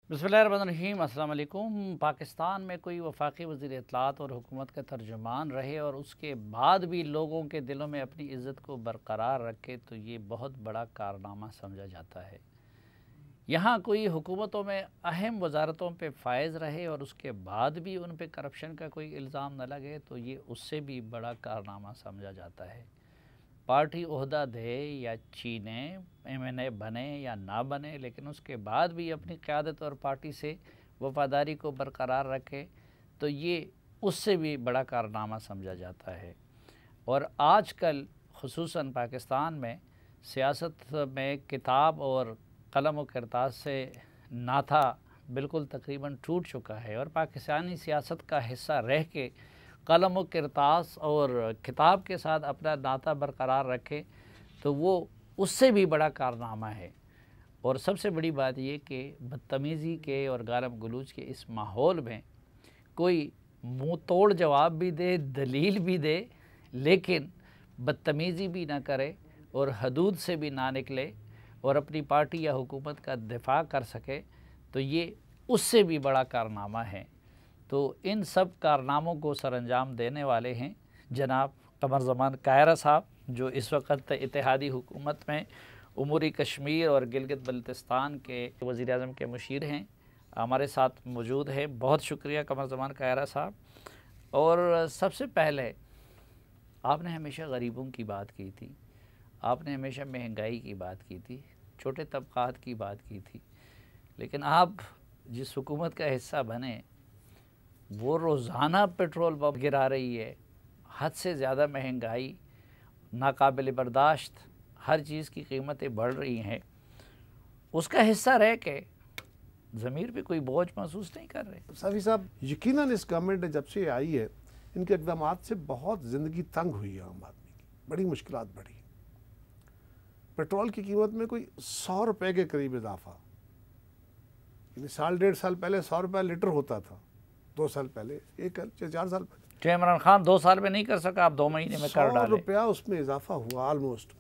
बिस्मिल्लाहिर्रहमानिर्रहीम। अस्सलाम वालेकुम। पाकिस्तान में कोई वफाकी वज़ीर इत्तलात और हुकूमत का तर्जुमान रहे और उसके बाद भी लोगों के दिलों में अपनी इज़्ज़त को बरकरार रखे तो ये बहुत बड़ा कारनामा समझा जाता है। यहाँ कोई हुकूमतों में अहम वजारतों पे फायज़ रहे और उसके बाद भी उन पे करप्शन का कोई इल्ज़ाम न लगे तो ये उससे भी बड़ा कारनामा समझा जाता है। पार्टी ओहदा दे या छीने, एमएनए बने या ना बने, लेकिन उसके बाद भी अपनी क़यादत और पार्टी से वफ़ादारी को बरकरार रखे तो ये उससे भी बड़ा कारनामा समझा जाता है। और आजकल ख़ुसूसन पाकिस्तान में सियासत में किताब और कलम व किरतास से नाता बिल्कुल तकरीबन टूट चुका है और पाकिस्तानी सियासत का हिस्सा रह के कलम व किरतास और किताब के साथ अपना नाता बरकरार रखे तो वो उससे भी बड़ा कारनामा है। और सबसे बड़ी बात ये कि बदतमीज़ी के और गालम गलूच के इस माहौल में कोई मुँह तोड़ जवाब भी दे, दलील भी दे, लेकिन बदतमीज़ी भी ना करे और हदूद से भी ना निकले और अपनी पार्टी या हुकूमत का दिफा कर सके तो ये उससे भी बड़ा कारनामा है। तो इन सब कारनामों को सरअंजाम देने वाले हैं जनाब कमर ज़मान कायरा साहब, जो इस वक्त इत्तेहादी हुकूमत में उमूरी कश्मीर और गिलगित बल्तिस्तान के वज़ीर आज़म के मुशीर हैं, हमारे साथ मौजूद है। बहुत शुक्रिया कमर ज़मान कायरा साहब। और सबसे पहले आपने हमेशा गरीबों की बात की थी, आपने हमेशा महंगाई की बात की थी, छोटे तबक़ात की बात की थी, लेकिन आप जिस हुकूमत का हिस्सा बने वो रोज़ाना पेट्रोल पंप गिरा रही है, हद से ज़्यादा महंगाई, नाकाबिल बर्दाश्त, हर चीज़ की कीमतें बढ़ रही हैं। उसका हिस्सा रह के ज़मीर पे कोई बोझ महसूस नहीं कर रहे? सफ़ी साहब, यकीनन इस गवर्नमेंट ने जब से आई है इनके इक़दाम से बहुत ज़िंदगी तंग हुई है, आम आदमी की बड़ी मुश्किलात बढ़ी। पेट्रोल की कीमत में कोई 100 रुपये के करीब इजाफा, यानी साल डेढ़ साल पहले 100 रुपये लीटर होता था, 2 साल पहले, 4 साल पहले। जो इमरान खान 2 साल में नहीं कर सका, आप 2 महीने में कर डाले। 100 रुपया उसमें इजाफा हुआ ऑलमोस्ट।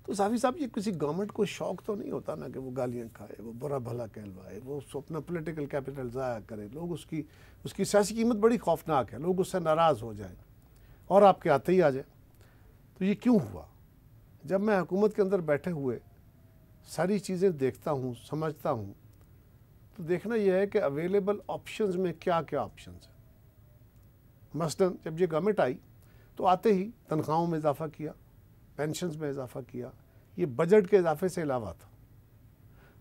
तो साफ़ी साहब, ये किसी गवर्नमेंट को शौक तो नहीं होता ना कि वो गालियाँ खाए, वो बुरा भला कहलवाए, वो अपना पॉलिटिकल कैपिटल ज़ाया करे, लोग उसकी सियासी कीमत बड़ी खौफनाक है, लोग उससे नाराज़ हो जाए और आपके आते ही आ जाए। तो ये क्यों हुआ? जब मैं हुकूमत के अंदर बैठे हुए सारी चीज़ें देखता हूँ, समझता हूँ, तो देखना यह है कि अवेलेबल ऑप्शंस में क्या क्या ऑप्शंस हैं। मसलन जब ये गवर्नमेंट आई तो आते ही तनख्वाहों में इजाफा किया, पेंशन्स में इजाफा किया, ये बजट के इजाफे से अलावा था।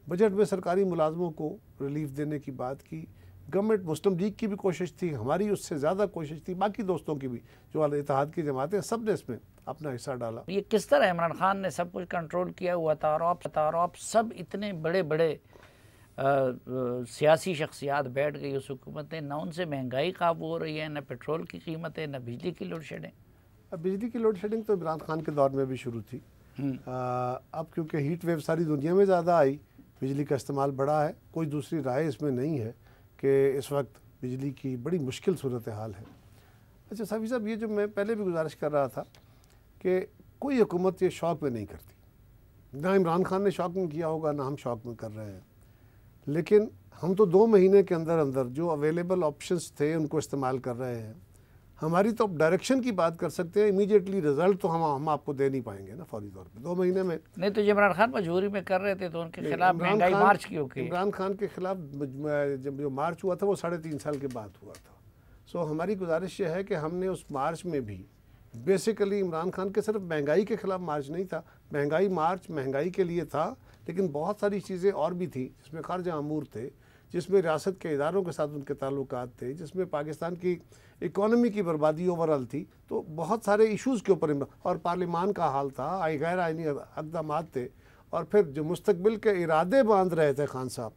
बजट में सरकारी मुलाजमों को रिलीफ देने की बात की, गवर्नमेंट मुस्लिम लीग की भी कोशिश थी, हमारी उससे ज़्यादा कोशिश थी, बाकी दोस्तों की भी जो अल इत्तेहाद की जमातें, सब ने इसमें अपना हिस्सा डाला। ये किस तरह इमरान खान ने सब कुछ कंट्रोल किया हुआ था और आप सब इतने बड़े बड़े सियासी शख्सियात बैठ गई उस हुकूमत ने, ना उनसे महंगाई काबू हो रही है, न पेट्रोल की कीमतें, न बिजली की लोड शेडिंग। अब बिजली की लोड शेडिंग तो इमरान खान के दौर में भी शुरू थी। अब क्योंकि हीट वेव सारी दुनिया में ज़्यादा आई, बिजली का इस्तेमाल बढ़ा है, कोई दूसरी राय इसमें नहीं है कि इस वक्त बिजली की बड़ी मुश्किल सूरत हाल है। अच्छा साफ़ी साहब, ये जो मैं पहले भी गुजारिश कर रहा था कि कोई हुकूमत ये शौक़ में नहीं करती, ना इमरान खान ने शौक़ में किया होगा, ना हम शौक़ में कर रहे हैं, लेकिन हम तो 2 महीने के अंदर अंदर जो अवेलेबल ऑप्शंस थे उनको इस्तेमाल कर रहे हैं। हमारी तो अब डायरेक्शन की बात कर सकते हैं, इमीडिएटली रिजल्ट तो हम आपको दे नहीं पाएंगे ना फौरी तौर पे 2 महीने में। नहीं तो इमरान खान मजबूरी में कर रहे थे तो उनके खिलाफ महंगाई मार्च क्यों की? इमरान खान के खिलाफ जब जो मार्च हुआ था वो 3.5 साल के बाद हुआ था। सो हमारी गुजारिश ये है कि हमने उस मार्च में भी बेसिकली इमरान खान के सिर्फ महंगाई के खिलाफ मार्च नहीं था, महंगाई मार्च महंगाई के लिए था, लेकिन बहुत सारी चीज़ें और भी थी जिसमें खर्जा अमूर थे, जिसमें रियासत के इदारों के साथ उनके ताल्लुकात थे, जिसमें पाकिस्तान की इकॉनमी की बर्बादी ओवरऑल थी। तो बहुत सारे इश्यूज़ के ऊपर, और पार्लिमान का हाल था, गैर आइनी इक़दाम थे, और फिर जो मुस्तकबिल के इरादे बांध रहे थे खान साहब,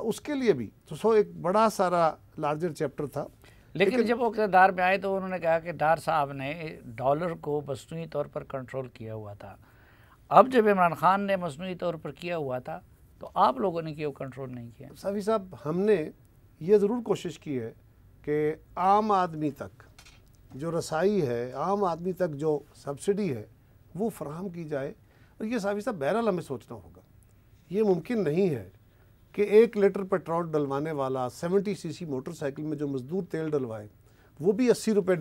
उसके लिए भी तो एक बड़ा सारा लार्जर चैप्टर था। लेकिन जब वो इक़्तिदार में आए तो उन्होंने कहा कि डार साहब ने डॉलर को मसनूई तौर पर कंट्रोल किया हुआ था। अब जब इमरान खान ने मसनूई तौर पर किया हुआ था तो आप लोगों ने क्यों कंट्रोल नहीं किया? साफ़ी साहब, हमने ये ज़रूर कोशिश की है कि आम आदमी तक जो रसाई है, आम आदमी तक जो सब्सिडी है वो फराहम की जाए। और ये साफ़ी साहब, बहरहाल हमें सोचना होगा, ये मुमकिन नहीं है कि 1 लीटर पेट्रोल डलवाने वाला 70 सीसी मोटरसाइकिल में जो मजदूर तेल डलवाए वो भी 80 रुपये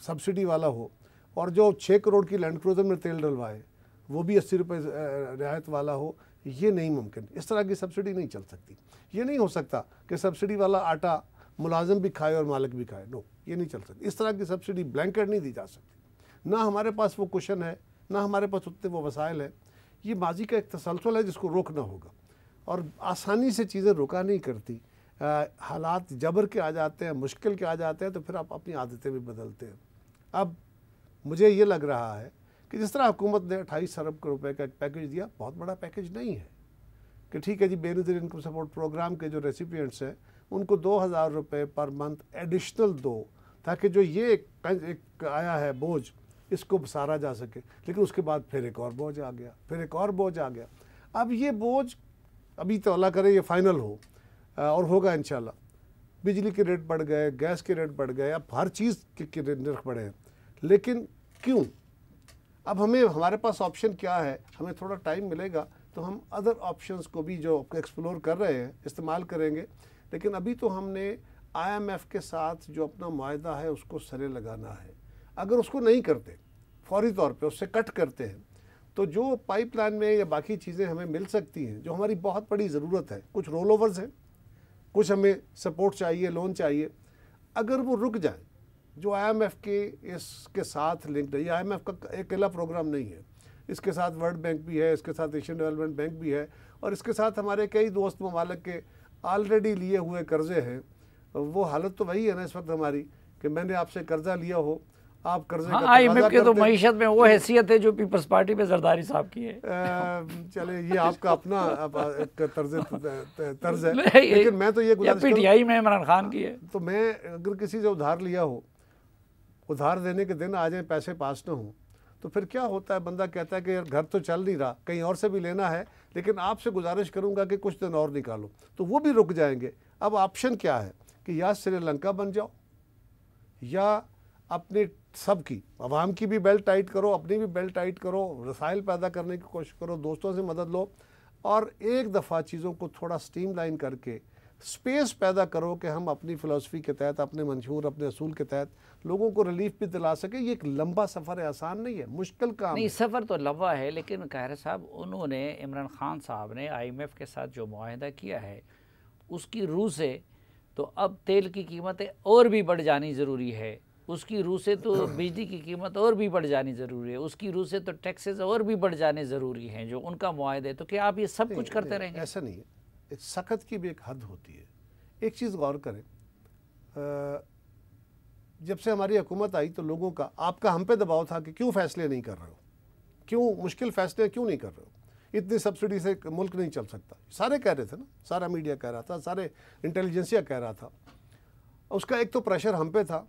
सब्सिडी वाला हो, और जो 6 करोड़ की लैंड क्रूज़र में तेल डलवाए वो भी 80 रुपये रियायत वाला हो, ये नहीं मुमकिन। इस तरह की सब्सिडी नहीं चल सकती। ये नहीं हो सकता कि सब्सिडी वाला आटा मुलाजिम भी खाए और मालिक भी खाए। नो, ये नहीं चल सकती। इस तरह की सब्सिडी ब्लैंकेट नहीं दी जा सकती। ना हमारे पास वो कुशन है, ना हमारे पास उतने वो वसाइल है। ये माजी का एक तसलसल है जिसको रोकना होगा, और आसानी से चीज़ें रुका नहीं करती। हालात जबर के आ जाते हैं, मुश्किल के आ जाते हैं, तो फिर आप अपनी आदतें भी बदलते हैं। अब मुझे ये लग रहा है कि जिस तरह हुकूमत ने 28 अरब रुपए का एक पैकेज दिया, बहुत बड़ा पैकेज नहीं है कि ठीक है जी, बेनज़ीर इनकम सपोर्ट प्रोग्राम के जो रेसिपिएंट्स हैं उनको 2000 रुपये पर मंथ एडिशनल दो, ताकि जो ये एक आया है बोझ, इसको सारा जा सके। लेकिन उसके बाद फिर एक और बोझ आ गया, फिर एक और बोझ आ गया। अब ये बोझ अभी तो अल्लाह करे ये फाइनल हो, और होगा इंशाल्लाह। बिजली के रेट बढ़ गए, गैस के रेट बढ़ गए, अब हर चीज़ के निर्ख बढ़े हैं। लेकिन क्यों? अब हमारे पास ऑप्शन क्या है? हमें थोड़ा टाइम मिलेगा तो हम अदर ऑप्शंस को भी जो एक्सप्लोर कर रहे हैं इस्तेमाल करेंगे। लेकिन अभी तो हमने IMF के साथ जो अपना मुआहदा है उसको सरे लगाना है। अगर उसको नहीं करते, फौरी तौर पे उससे कट करते हैं, तो जो पाइपलाइन में या बाकी चीज़ें हमें मिल सकती हैं, जो हमारी बहुत बड़ी ज़रूरत है, कुछ रोल ओवर्स हैं, कुछ हमें सपोर्ट चाहिए, लोन चाहिए, अगर वो रुक जाए, जो IMF के इसके साथ लिंक्ड है। ये IMF का अकेला प्रोग्राम नहीं है, इसके साथ वर्ल्ड बैंक भी है, इसके साथ एशियन डेवलपमेंट बैंक भी है, और इसके साथ हमारे कई दोस्त ममालिक के ऑलरेडी लिए हुए कर्जे हैं। वो हालत तो वही है ना इस वक्त हमारी कि मैंने आपसे कर्जा लिया हो, आप कर्जे का IMF के तो मईशत में वो हैसियत है जो पीपल्स पार्टी में जरदारी साहब की है। चले, ये आपका अपना एक तर्ज है, लेकिन मैं तो ये PTI में इमरान खान की है। तो मैं अगर किसी से उधार लिया हो, उधार देने के दिन आ जाए, पैसे पास ना हो, तो फिर क्या होता है? बंदा कहता है कि यार घर तो चल नहीं रहा, कहीं और से भी लेना है, लेकिन आपसे गुजारिश करूंगा कि कुछ दिन और निकालो, तो वो भी रुक जाएंगे। अब ऑप्शन क्या है कि या श्रीलंका बन जाओ, या अपने सबकी अवाम की भी बेल्ट टाइट करो, अपनी भी बेल्ट टाइट करो, रसाइल पैदा करने की कोशिश करो, दोस्तों से मदद लो, और एक दफ़ा चीज़ों को थोड़ा स्ट्रीमलाइन करके स्पेस पैदा करो कि हम अपनी फ़िलासफ़ी के तहत, अपने मंशूर, अपने असूल के तहत लोगों को रिलीफ भी दिला सके। ये एक लंबा सफ़र है, आसान नहीं है, मुश्किल काम नहीं। सफ़र तो लंबा है, लेकिन कहर साहब, उन्होंने, इमरान खान साहब ने IMF के साथ जो मुआहदा किया है उसकी रूह से तो अब तेल की कीमतें और भी बढ़ जानी ज़रूरी है, उसकी रूह से तो बिजली की कीमत और भी बढ़ जानी ज़रूरी है, उसकी रूह से तो टैक्सेस और भी बढ़ जाने ज़रूरी हैं जो उनका मुआहदा है। तो क्या आप ये सब कुछ करते रहेंगे? ऐसा नहीं है, सख्त की भी एक हद होती है। एक चीज़ गौर करें, जब से हमारी हुकूमत आई तो लोगों का, आपका हम पे दबाव था कि क्यों फैसले नहीं कर रहे हो, क्यों मुश्किल फैसले क्यों नहीं कर रहे हो, इतनी सब्सिडी से मुल्क नहीं चल सकता। सारे कह रहे थे ना, सारा मीडिया कह रहा था, सारे इंटेलिजेंसिया कह रहा था। उसका एक तो प्रेशर हम पे था,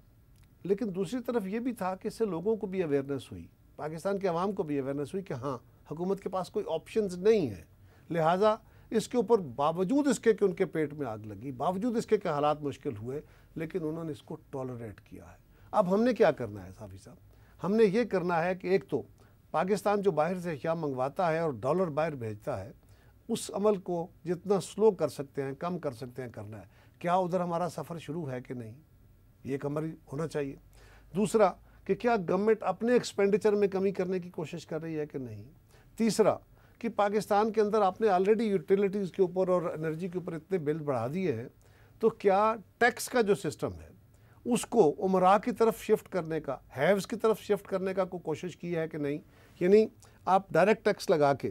लेकिन दूसरी तरफ ये भी था कि इससे लोगों को भी अवेयरनेस हुई, पाकिस्तान के अवाम को भी अवेयरनेस हुई कि हाँ, हुकूमत के पास कोई ऑप्शंस नहीं है। लिहाजा इसके ऊपर बावजूद इसके कि उनके पेट में आग लगी, बावजूद इसके कि हालात मुश्किल हुए, लेकिन उन्होंने इसको टॉलरेट किया है। अब हमने क्या करना है साफी साहब? हमने ये करना है कि एक तो पाकिस्तान जो बाहर से क्या मंगवाता है और डॉलर बाहर भेजता है, उस अमल को जितना स्लो कर सकते हैं, कम कर सकते हैं, करना है। क्या उधर हमारा सफ़र शुरू है कि नहीं, ये एक हमारी होना चाहिए। दूसरा कि क्या गवर्नमेंट अपने एक्सपेंडिचर में कमी करने की कोशिश कर रही है कि नहीं। तीसरा कि पाकिस्तान के अंदर आपने ऑलरेडी यूटिलिटीज़ के ऊपर और एनर्जी के ऊपर इतने बिल बढ़ा दिए हैं, तो क्या टैक्स का जो सिस्टम है उसको उमरा की तरफ शिफ्ट करने का, हैव्स की तरफ शिफ्ट करने का कोई कोशिश की है कि नहीं। यानी आप डायरेक्ट टैक्स लगा के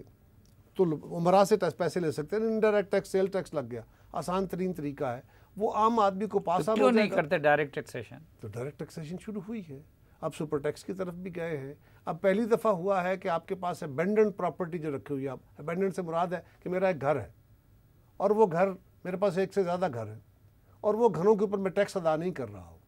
तो उमरा से पैसे ले सकते हैं, इनडायरेक्ट टैक्स, सेल टैक्स लग गया, आसान तरीन तरीका है, वो आम आदमी को पास क्यों नहीं करते डायरेक्ट टैक्सेशन? तो डायरेक्ट टैक्सेशन शुरू हुई है, अब सुपर टैक्स की तरफ भी गए हैं। अब पहली दफ़ा हुआ है कि आपके पास अबेंडेंट प्रॉपर्टी जो रखी हुई है, अबेंडेंट से मुराद है कि मेरा एक घर है और वो घर मेरे पास एक से ज़्यादा घर है और वो घरों के ऊपर मैं टैक्स अदा नहीं कर रहा हूँ,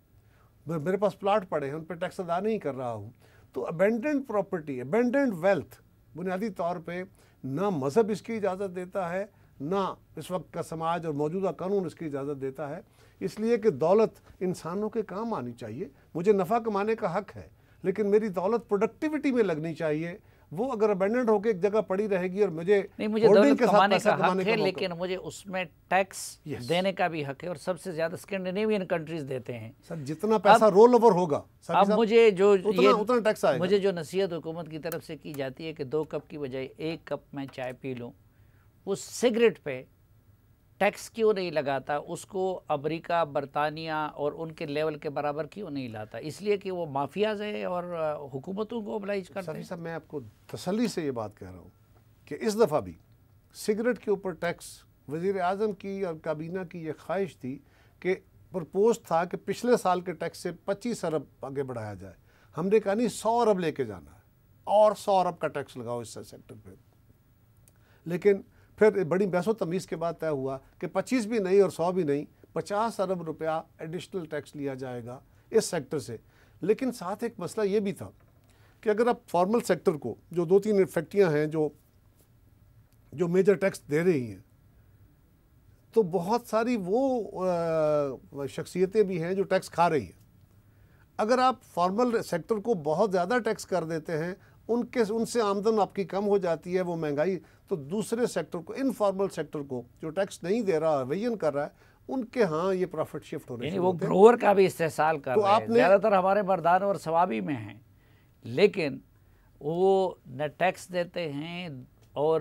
मेरे पास प्लाट पड़े हैं उन पर टैक्स अदा नहीं कर रहा हूँ। तो अबेंडेंट प्रॉपर्टी, अबेंडेंट वेल्थ बुनियादी तौर पे ना मज़हब इसकी इजाज़त देता है, ना इस वक्त का समाज और मौजूदा कानून इसकी इजाज़त देता है। इसलिए कि दौलत इंसानों के काम आनी चाहिए, मुझे नफ़ा कमाने का हक है, लेकिन मेरी दौलत प्रोडक्टिविटी में लगनी चाहिए वो अगर अबेंडेंट होकर एक जगह पड़ी रहेगी और मुझे दौलत कमाने का हक है, लेकिन मुझे उसमें टैक्स देने का भी हक है, और सबसे ज्यादा स्कैंडिनेवियन कंट्रीज देते हैं। सर जितना पैसा रोल ओवर होगा अब मुझे जो उतना टैक्स आएगा। मुझे जो नसीहत हुकूमत की तरफ से की जाती है कि 2 कप की बजाय 1 कप मैं चाय पी लूँ, वो सिगरेट पे टैक्स क्यों नहीं लगाता, उसको अमेरिका, बरतानिया और उनके लेवल के बराबर क्यों नहीं लाता? इसलिए कि वो माफियाज है और हुकूमतों को ओबलाइज करते हैं। साहब मैं आपको तसल्ली से ये बात कह रहा हूँ कि इस दफ़ा भी सिगरेट के ऊपर टैक्स वज़ीर आज़म की और काबीना की ये ख्वाहिश थी कि प्रपोज था कि पिछले साल के टैक्स से 25 अरब आगे बढ़ाया जाए। हमने कहा नहीं, 100 अरब लेके जाना है और 100 अरब का टैक्स लगाओ इस सेक्टर पर। लेकिन फिर बड़ी बहसो तमीज़ के बाद तय हुआ कि 25 भी नहीं और 100 भी नहीं, 50 अरब रुपया एडिशनल टैक्स लिया जाएगा इस सेक्टर से। लेकिन साथ एक मसला ये भी था कि अगर आप फॉर्मल सेक्टर को, जो 2-3 फैक्ट्रियाँ हैं जो मेजर टैक्स दे रही हैं, तो बहुत सारी वो शख्सियतें भी हैं जो टैक्स खा रही हैं। अगर आप फॉर्मल सेक्टर को बहुत ज़्यादा टैक्स कर देते हैं, उनसे आमदन आपकी कम हो जाती है, वो महंगाई, तो दूसरे सेक्टर को, इनफॉर्मल सेक्टर को जो टैक्स नहीं दे रहा, वेयन कर रहा है, उनके यहाँ ये प्रॉफिट शिफ्ट होने यानी वो ग्रोवर का भी इस्तेसाल कर रहे हैं। ज़्यादातर हमारे मर्दान और सवाबी में हैं, लेकिन वो न टैक्स देते हैं और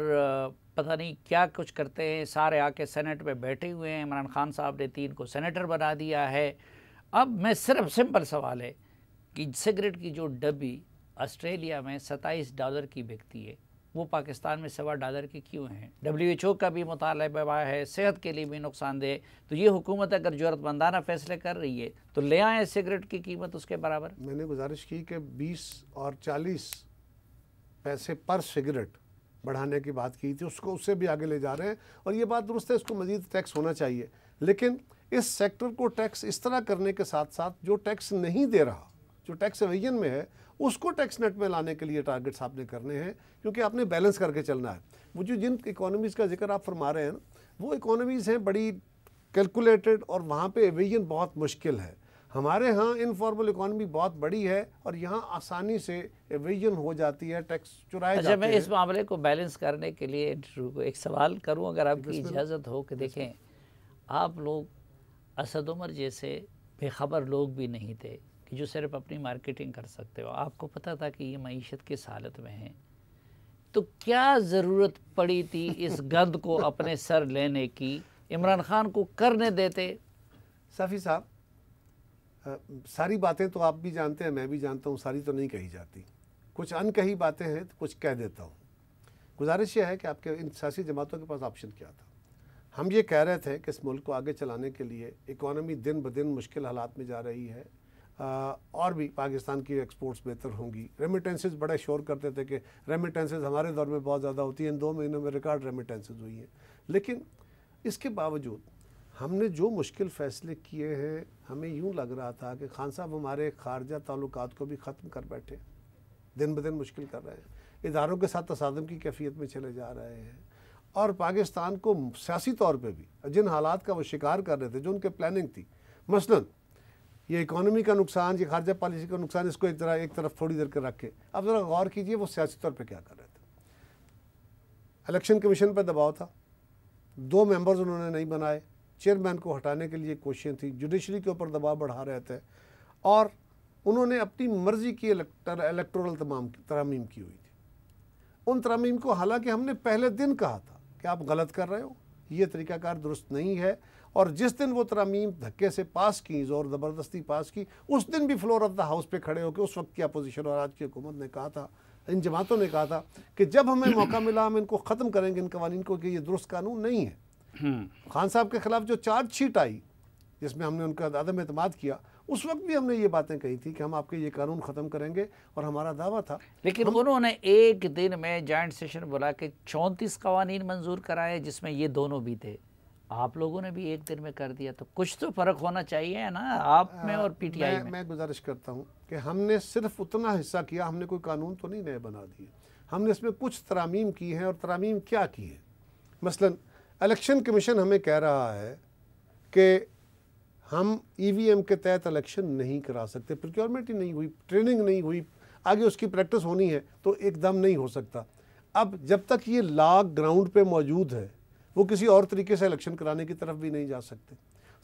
पता नहीं क्या कुछ करते हैं। सारे आके सेनेट में बैठे हुए हैं, इमरान खान साहब ने 3 को सेनेटर बना दिया है। अब मैं सिर्फ सिंपल सवाल है कि सिगरेट की जो डब्बी ऑस्ट्रेलिया में $27 की बिकती है, वो पाकिस्तान में $1.25 की क्यों है? WHO का भी मुतालबा है, सेहत के लिए भी नुकसानदेह। तो ये हुकूमत अगर ज़रूरतमंदाना फैसले कर रही है तो ले आए सिगरेट की कीमत उसके बराबर। मैंने गुजारिश की कि 20 और 40 पैसे पर सिगरेट बढ़ाने की बात की थी, उससे भी आगे ले जा रहे हैं, और ये बात दुरुस्त है, इसको मज़ीद टैक्स होना चाहिए। लेकिन इस सेक्टर को टैक्स इस तरह करने के साथ साथ जो टैक्स नहीं दे रहा, जो टैक्स एवेजन में है, उसको टैक्स नेट में लाने के लिए टारगेट्स आपने करने हैं, क्योंकि आपने बैलेंस करके चलना है। वो जो जिन इकोनॉमीज़ का जिक्र आप फरमा रहे हैं ना, वो इकोनॉमीज़ हैं बड़ी कैलकुलेटेड, और वहाँ पे एवेजन बहुत मुश्किल है। हमारे यहाँ इनफॉर्मल इकोनॉमी बहुत बड़ी है और यहाँ आसानी से एवेजन हो जाती है, टैक्स चुराए जाते हैं। मैं इस मामले को बैलेंस करने के लिए इंटरव्यू को एक सवाल करूँ, अगर आपकी इजाज़त हो, कि देखें आप लोग असद उमर जैसे बेखबर लोग भी नहीं थे कि जो सिर्फ अपनी मार्केटिंग कर सकते हो। आपको पता था कि ये मईशत किस हालत में है, तो क्या ज़रूरत पड़ी थी इस गंद को अपने सर लेने की? इमरान खान को करने देते। सफ़ी साहब, सारी बातें तो आप भी जानते हैं, मैं भी जानता हूँ, सारी तो नहीं कही जाती, कुछ अनकही बातें हैं तो कुछ कह देता हूँ। गुजारिश यह है कि आपके इन सियासी जमातों के पास ऑप्शन क्या था। हम ये कह रहे थे कि इस मुल्क को आगे चलाने के लिए इकॉनमी दिन ब दिन मुश्किल हालात में जा रही है, और भी पाकिस्तान की एक्सपोर्ट्स बेहतर होंगी। रेमिटेंसेस बड़े शोर करते थे कि रेमिटेंसेस हमारे दौर में बहुत ज़्यादा होती हैं, इन 2 महीनों में रिकॉर्ड रेमिटेंसेस हुई हैं। लेकिन इसके बावजूद हमने जो मुश्किल फ़ैसले किए हैं, हमें यूँ लग रहा था कि खान साहब हमारे खारजा ताल्लुकात को भी ख़त्म कर बैठे, दिन ब दिन मुश्किल कर रहे हैं, इदारों के साथ तसादम की कैफियत में चले जा रहे हैं, और पाकिस्तान को सियासी तौर पे भी जिन हालात का वो शिकार कर रहे थे, जो उनके प्लानिंग थी, मसलन ये इकोनॉमी का नुकसान, ये खारजा पॉलिसी का नुकसान, इसको एक तरफ थोड़ी देर के रख के अब ज़रा गौर कीजिए वो सियासी तौर पे क्या कर रहे थे। इलेक्शन कमीशन पर दबाव था, 2 मेंबर्स उन्होंने नहीं बनाए, चेयरमैन को हटाने के लिए कोशिशें थी, जुडिशरी के ऊपर दबाव बढ़ा रहे थे, और उन्होंने अपनी मर्ज़ी की इलेक्टोरल तरामीम की हुई थी। उन तरामीम को हालांकि हमने पहले दिन कहा था कि आप गलत कर रहे हो, ये तरीक़ाकार दुरुस्त नहीं है, और जिस दिन वो तरामीम धक्के से पास की, ज़ोर ज़बरदस्ती पास की, उस दिन भी फ्लोर ऑफ द हाउस पे खड़े होकर उस वक्त की अपोजिशन और आज की हुकूमत ने कहा था, इन जमातों ने कहा था कि जब हमें मौका मिला हम इनको ख़त्म करेंगे, इन कवानीन को, कि ये दुरुस्त कानून नहीं है। खान साहब के ख़िलाफ़ जो चार्जशीट आई जिसमें हमने उनका अदम एतमाद किया, उस वक्त भी हमने ये बातें कही थी कि हम आपके ये कानून ख़त्म करेंगे, और हमारा दावा था। लेकिन उन्होंने एक दिन में जॉइंट सेशन बुला के 34 कवानीन मंजूर कराए, जिसमें ये दोनों भी थे। आप लोगों ने भी एक दिन में कर दिया, तो कुछ तो फ़र्क होना चाहिए ना आप में और PTI में। मैं गुजारिश करता हूँ कि हमने सिर्फ उतना हिस्सा किया, हमने कोई कानून तो नहीं नए बना दिए, हमने इसमें कुछ तरामीम की हैं। और तरामीम क्या की है? मसलन इलेक्शन कमीशन हमें कह रहा है कि हम EVM के तहत इलेक्शन नहीं करा सकते, प्रोक्योरमेंट ही नहीं हुई, ट्रेनिंग नहीं हुई, आगे उसकी प्रैक्टिस होनी है तो एकदम नहीं हो सकता। अब जब तक ये लॉ ग्राउंड पे मौजूद है वो किसी और तरीके से इलेक्शन कराने की तरफ भी नहीं जा सकते।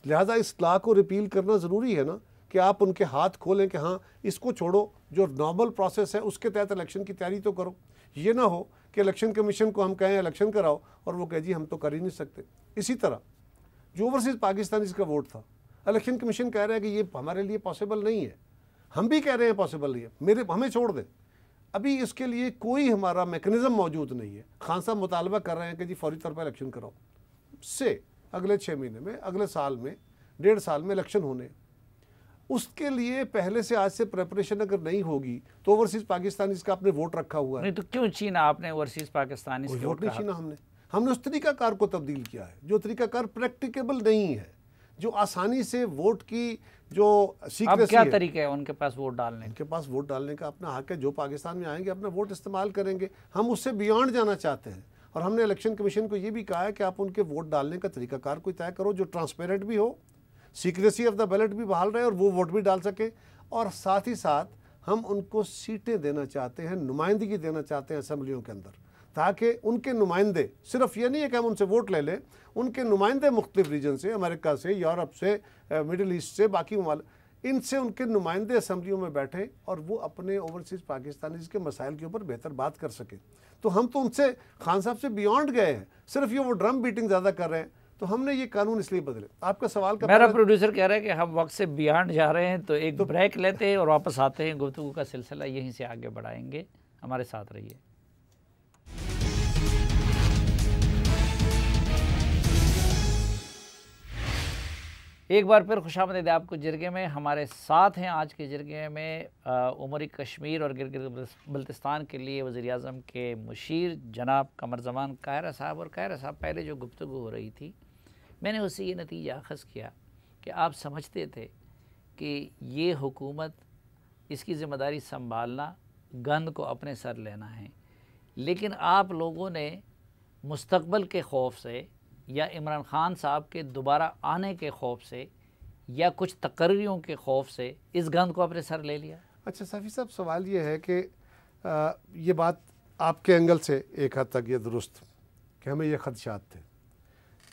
लिहाजा इस लॉ को रिपील करना ज़रूरी है ना, कि आप उनके हाथ खोलें कि हाँ इसको छोड़ो, जो नॉर्मल प्रोसेस है उसके तहत इलेक्शन की तैयारी तो करो। ये ना हो कि इलेक्शन कमीशन को हम कहें इलेक्शन कराओ और वो कहे जी हम तो कर ही नहीं सकते। इसी तरह जो ओवरसीज़ पाकिस्तानीज़ का वोट था, इलेक्शन कमीशन कह रहा है कि ये हमारे लिए पॉसिबल नहीं है, हम भी कह रहे हैं पॉसिबल नहीं है, हमें छोड़ दें। अभी इसके लिए कोई हमारा मैकेनिज़्म मौजूद नहीं है। खान साहब मुतालबा कर रहे हैं कि जी फौरी तौर पर इलेक्शन कराओ, से अगले 6 महीने में, अगले साल में, 1.5 साल में इलेक्शन होने। उसके लिए पहले से आज से प्रिपरेशन अगर नहीं होगी तो ओवरसीज़ पाकिस्तानीज़ का आपने वोट रखा हुआ है। नहीं तो क्यों छीना आपने ओवरसीज़ पाकिस्तानीज़ के वोट नहीं छीना हमने उस तरीकाकार को तब्दील किया है जो तरीकाकार प्रैक्टिकेबल नहीं है, जो आसानी से वोट की जो सीक्रेसी अब क्या तरीका है उनके पास वोट डालने? उनके पास वोट डालने का अपना हक है। जो पाकिस्तान में आएंगे अपना वोट इस्तेमाल करेंगे। हम उससे बियॉन्ड जाना चाहते हैं और हमने इलेक्शन कमीशन को ये भी कहा है कि आप उनके वोट डालने का तरीकाकार कोई तय करो जो ट्रांसपेरेंट भी हो, सीक्रेसी ऑफ द बैलेट भी बहाल रहे और वो वोट भी डाल सके। और साथ ही साथ हम उनको सीटें देना चाहते हैं, नुमाइंदगी देना चाहते हैं असेंबलियों के अंदर, ताकि उनके नुमाइंदे, सिर्फ ये नहीं है कि हम उनसे वोट ले लें, उनके नुमाइंदे मुख्तलिफ रीजन से, अमेरिका से, यूरोप से, मिडिल ईस्ट से, बाकी ममालिक, इनसे उनके नुमाइंदे असेंबलियों में बैठें और वो अपने ओवरसीज़ पाकिस्तानीज़ के मसाइल के ऊपर बेहतर बात कर सकें। तो हम तो उनसे, खान साहब से बियॉन्ड गए हैं, सिर्फ ये वो ड्रम बीटिंग ज़्यादा कर रहे हैं। तो हमने ये कानून इसलिए बदले। आपका सवाल का मेरा प्रोड्यूसर कह रहा है कि हम वक्त से बियॉन्ड जा रहे हैं, तो एक ब्रेक लेते हैं और वापस आते हैं। गुफ्तगू का सिलसिला यहीं से आगे बढ़ाएंगे, हमारे साथ रहिए। एक बार फिर खुशामदीद आपको जिरगे में। हमारे साथ हैं आज के जिरगे में उमरी कश्मीर और गिलगित बल्तिस्तान के लिए वज़ीर-ए-आज़म के मुशीर जनाब कमर ज़मान कायरा साहब। और कायरा साहब, पहले जो गुफ्तगू हो रही थी मैंने उससे ये नतीजा अख़ज़ किया कि आप समझते थे कि ये हुकूमत, इसकी ज़िम्मेदारी संभालना, गंद को अपने सर लेना है, लेकिन आप लोगों ने मुस्तक़बल के खौफ से या इमरान ख़ान साहब के दोबारा आने के खौफ से या कुछ तकर्रियों के खौफ से इस गंद को अपने सर ले लिया। अच्छा सफ़ी साहब, सवाल ये है कि ये बात आपके एंगल से एक हद तक ये दुरुस्त कि हमें ये ख़दशात थे।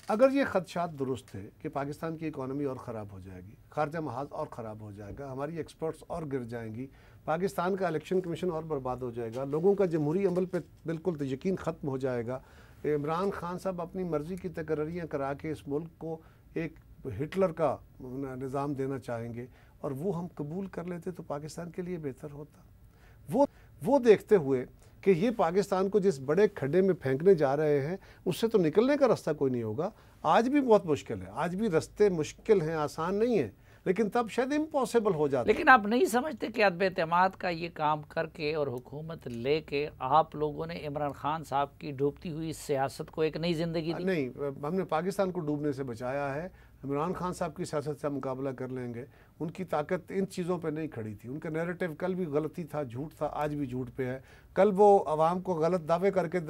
अगर ये ख़दशात दुरुस्त थे कि पाकिस्तान की इकॉनमी और ख़राब हो जाएगी, ख़ारजा महाज और ख़राब हो जाएगा, हमारी एक्सपोर्ट्स और गिर जाएंगी, पाकिस्तान का इलेक्शन कमीशन और बर्बाद हो जाएगा, लोगों का जमहूरी अमल पे बिल्कुल यकीन ख़त्म हो जाएगा, इमरान खान साहब अपनी मर्ज़ी की तकर्रियाँ करा के इस मुल्क को एक हिटलर का निज़ाम देना चाहेंगे और वो हम कबूल कर लेते तो पाकिस्तान के लिए बेहतर होता। वो देखते हुए कि ये पाकिस्तान को जिस बड़े खड्डे में फेंकने जा रहे हैं उससे तो निकलने का रास्ता कोई नहीं होगा। आज भी बहुत मुश्किल है, आज भी रास्ते मुश्किल हैं, आसान नहीं है, लेकिन तब शायद इम्पॉसिबल हो जाता। लेकिन आप नहीं समझते कि अदब-ए-एतमाद का ये काम करके और हुकूमत लेके आप लोगों ने इमरान खान साहब की डूबती हुई सियासत को एक नई ज़िंदगी दी? नहीं, हमने पाकिस्तान को डूबने से बचाया है। इमरान खान साहब की सियासत से मुकाबला कर लेंगे। उनकी ताकत इन चीज़ों पे नहीं खड़ी थी। उनका नैरेटिव कल भी गलती था, झूठ था, आज भी झूठ पे है। कल वो आवाम को गलत दावे करके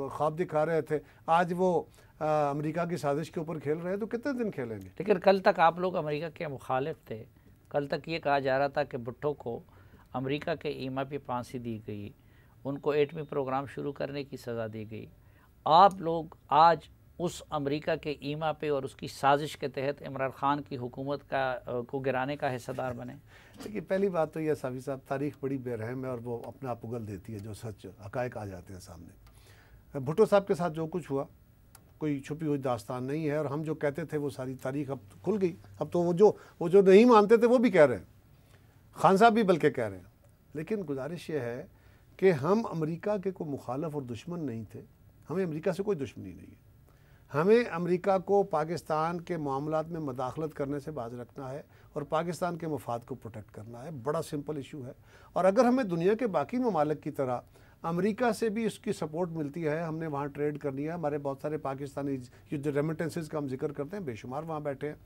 ख्वाब दिखा रहे थे, आज वो अमेरिका की साजिश के ऊपर खेल रहे हैं, तो कितने दिन खेलेंगे? लेकिन कल तक आप लोग अमेरिका के मुखालिफ थे। कल तक ये कहा जा रहा था कि भुट्टो को अमेरिका के ईमा पे फांसी दी गई, उनको एटमी प्रोग्राम शुरू करने की सज़ा दी गई। आप लोग आज उस अमेरिका के ईमा पे और उसकी साजिश के तहत इमरान खान की हुकूमत को गिराने का हिस्सेदार बने। देखिए, पहली बात तो यह साफ़ी साहब, तारीख़ बड़ी बेरहम है और वो अपना आप उगल देती है जो सच हक़ाइक़ आ जाते हैं सामने। भुट्टो साहब के साथ जो कुछ हुआ कोई छुपी हुई दास्तान नहीं है और हम जो कहते थे वो सारी तारीख़ अब खुल गई। अब तो वो जो नहीं मानते थे वो भी कह रहे हैं, खान साहब भी बल्कि कह रहे हैं। लेकिन गुजारिश ये है कि हम अमेरिका के कोई मुखालफ और दुश्मन नहीं थे, हमें अमेरिका से कोई दुश्मनी नहीं है। हमें अमेरिका को पाकिस्तान के मामलात में मदाखलत करने से बाज रखना है और पाकिस्तान के मफाद को प्रोटेक्ट करना है। बड़ा सिंपल इशू है। और अगर हमें दुनिया के बाकी ममालिक की तरह अमेरिका से भी उसकी सपोर्ट मिलती है, हमने वहाँ ट्रेड करनी है, हमारे बहुत सारे पाकिस्तानी जो रेमिटेंसेस का हम जिक्र करते हैं बेशुमार वहाँ बैठे हैं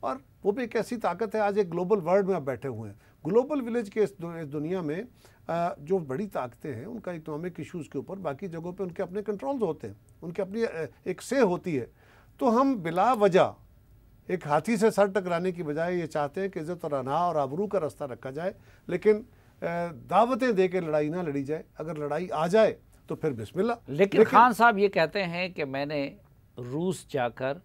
और वो भी एक ऐसी ताकत है, आज एक ग्लोबल वर्ल्ड में आप बैठे हुए हैं। ग्लोबल विलेज के इस दुनिया में जो बड़ी ताकतें हैं उनका इकोनॉमिक इशूज़ के ऊपर बाकी जगहों पे उनके अपने कंट्रोल्स होते हैं, उनकी अपनी एक से होती है। तो हम बिला वजह एक हाथी से सर टकराने की बजाय ये चाहते हैं कि इज़्ज़त और अना और आबरू का रास्ता रखा जाए। लेकिन दावतें दे के लड़ाई ना लड़ी जाए। अगर लड़ाई आ जाए तो फिर बिस्मिल्लाह। लेकिन खान साहब ये कहते हैं कि मैंने रूस जाकर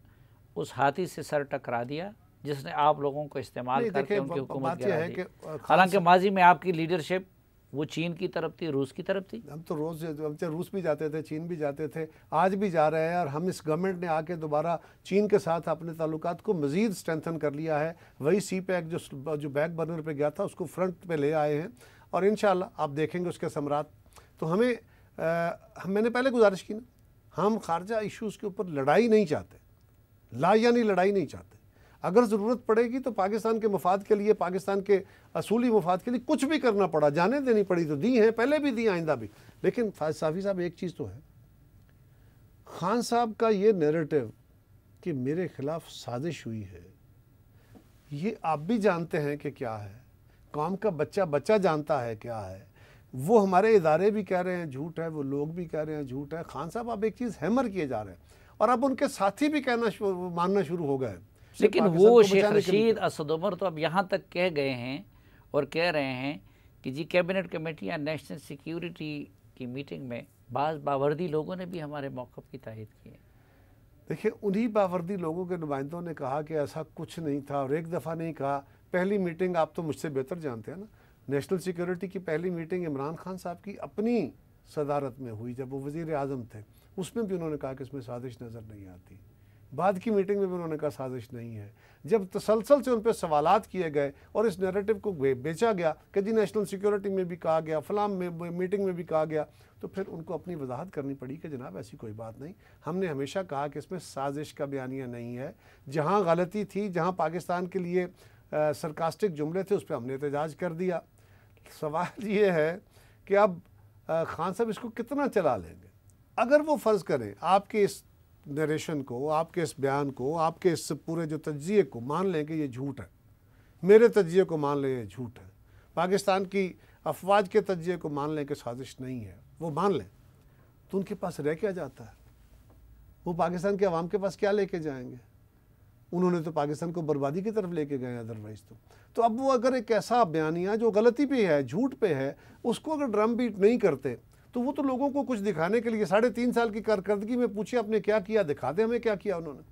उस हाथी से सर टकरा दिया जिसने आप लोगों को इस्तेमाल करके उनकी हुकूमत गिरा दी। हालांकि माजी में आपकी लीडरशिप वो चीन की तरफ थी, रूस की तरफ थी। हम तो रूस भी जाते थे, चीन भी जाते थे, आज भी जा रहे हैं। और हम इस गवर्नमेंट ने आके दोबारा चीन के साथ अपने ताल्लुकात को मज़ीद स्ट्रेंथन कर लिया है। वही सी पैक जो बैक बर्नर पे गया था उसको फ्रंट पे ले आए हैं और इंशाल्लाह आप देखेंगे उसके समरात। तो मैंने पहले गुजारिश की ना, हम खारजा इश्यूज़ के ऊपर लड़ाई नहीं चाहते, यानी लड़ाई नहीं चाहते। अगर ज़रूरत पड़ेगी तो पाकिस्तान के मफाद के लिए, पाकिस्तान के असूली मफाद के लिए कुछ भी करना पड़ा, जाने देनी पड़ी तो दी हैं, पहले भी दी, आइंदा भी। लेकिन साफ़ी साहब एक चीज़ तो है, खान साहब का ये नैरेटिव कि मेरे खिलाफ साजिश हुई है, ये आप भी जानते हैं कि क्या है, कौम का बच्चा बच्चा जानता है क्या है। वो हमारे इदारे भी कह रहे हैं झूठ है, वो लोग भी कह रहे हैं झूठ है। खान साहब आप एक चीज़ हैमर किए जा रहे हैं और अब उनके साथी भी मानना शुरू हो गए। लेकिन वो शेख रशीद, असद उमर तो अब यहाँ तक कह गए हैं और कह रहे हैं कि जी कैबिनेट कमेटी या नेशनल सिक्योरिटी की मीटिंग में बावर्दी लोगों ने भी हमारे मौक़िफ़ की तायद की है। देखिए, उन्हीं बावर्दी लोगों के नुमाइंदों ने कहा कि ऐसा कुछ नहीं था और एक दफ़ा नहीं कहा। पहली मीटिंग आप तो मुझसे बेहतर जानते हैं ना, नेशनल सिक्योरिटी की पहली मीटिंग इमरान खान साहब की अपनी सदारत में हुई जब वो वज़ीर आज़म थे, उसमें भी उन्होंने कहा कि इसमें साजिश नज़र नहीं आती। बाद की मीटिंग में भी उन्होंने कहा साजिश नहीं है। जब तसलसल से उन पर सवालात किए गए और इस नैरेटिव को बेचा गया कि जी नेशनल सिक्योरिटी में भी कहा गया, फलां में मीटिंग में भी कहा गया, तो फिर उनको अपनी वजाहत करनी पड़ी कि जनाब ऐसी कोई बात नहीं। हमने हमेशा कहा कि इसमें साजिश का बयानिया नहीं है। जहाँ गलती थी, जहाँ पाकिस्तान के लिए सरकास्टिक जुमले थे, उस पर हमने एहतजाज कर दिया। सवाल ये है कि अब खान साहब इसको कितना चला लेंगे। अगर वो फ़र्ज़ करें आपके इस नरेशन को, आपके इस बयान को, आपके इस पूरे जो तज्जिए को मान लें कि ये झूठ है, मेरे तज्जिए को मान लें ये झूठ है, पाकिस्तान की अफवाज के तज्जिए को मान लें कि साजिश नहीं है, वो मान लें, तो उनके पास रह क्या जाता है? वो पाकिस्तान के अवाम के पास क्या लेके जाएंगे? उन्होंने तो पाकिस्तान को बर्बादी की तरफ लेके गए अदरवाइज़ तो अब वो अगर एक ऐसा बयानिया जो गलती पे है, झूठ पे है, उसको अगर ड्रम बीट नहीं करते तो वो तो लोगों को कुछ दिखाने के लिए 3.5 साल की कारकर्दगी में पूछिए आपने क्या किया, दिखा दें हमें क्या किया उन्होंने।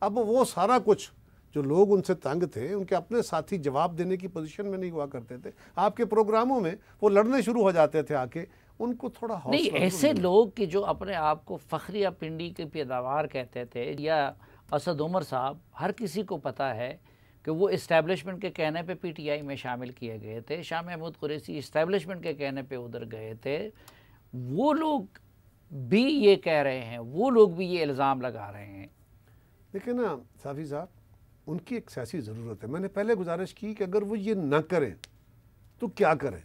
अब वो सारा कुछ जो लोग उनसे तंग थे, उनके अपने साथी जवाब देने की पोजीशन में नहीं हुआ करते थे। आपके प्रोग्रामों में वो लड़ने शुरू हो जाते थे आके, उनको थोड़ा नहीं। ऐसे लोग कि जो अपने आप को फ़ख्रिया पिंडी की पैदावार कहते थे, या असद उमर साहब, हर किसी को पता है कि वो इस्टेब्लिशमेंट के कहने पे पीटीआई में शामिल किए गए थे। शाह महमूद कुरैशी इस्टेब्लिशमेंट के कहने पे उधर गए थे। वो लोग भी ये कह रहे हैं, वो लोग भी ये इल्ज़ाम लगा रहे हैं। देखिए ना साफ़ी साहब, उनकी एक सियासी ज़रूरत है। मैंने पहले गुजारिश की कि अगर वो ये ना करें तो क्या करें।